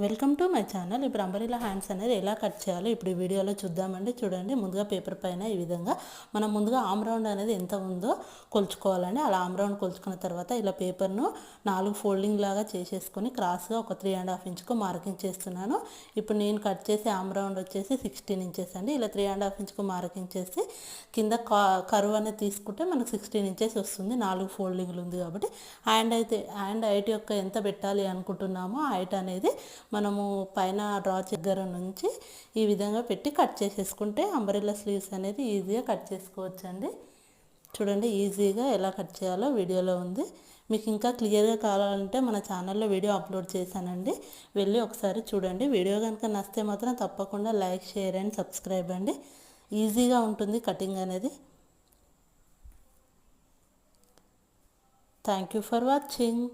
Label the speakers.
Speaker 1: Welcome to my channel. ఇప్పుడు umbrella hands అనేది ఎలా కట్ చేయాలో ఇప్పుడు ఈ వీడియోలో చూద్దామండి. చూడండి, ముందుగా పేపర్ పైన ఈ విధంగా మనం ముందుగా ఆమ్ రౌండ్ అనేది ఎంత ఉందో కొలుచుకోవాలండి. అలా ఆమ్ రౌండ్ కొలుచుకున్న తర్వాత ఇలా పేపర్ను 4 ఫోల్డింగ్ లాగా చేసేసుకొని క్రాస్గా ఒక 3.5 ఇంచుకు మార్కింగ్ చేస్తున్నాను. ఇప్పుడు నేను కట్ చేసే ఆమ్ రౌండ్ వచ్చేసి 16 ఇంచెస్ అండి. ఇలా 3.5 ఇంచుకు మార్కింగ్ చేసి కింద కర్వ్ అనేది తీసుకుంటే మనకు 16 ఇంచెస్ వస్తుంది. 4 ఫోల్డింగ్లు ఉంది కాబట్టి హ్యాండ్ హైట్ యొక్క ఎంత పెట్టాలి అనుకుంటున్నామో ఆ హైట్ అనేది మనము పైన డ్రా దగ్గర నుంచి ఈ విధంగా పెట్టి కట్ చేసేసుకుంటే అంబ్రెల్లా స్లీవ్స్ అనేది ఈజీగా కట్ చేసుకోవచ్చు అండి. చూడండి, ఈజీగా ఎలా కట్ చేయాలో వీడియోలో ఉంది. మీకు ఇంకా క్లియర్గా కావాలంటే మన ఛానల్లో వీడియో అప్లోడ్ చేశానండి, వెళ్ళి ఒకసారి చూడండి. వీడియో కనుక నచ్చితే మాత్రం తప్పకుండా లైక్, షేర్ అండ్ సబ్స్క్రైబ్ అండి. ఈజీగా ఉంటుంది కటింగ్ అనేది. Thank you for watching.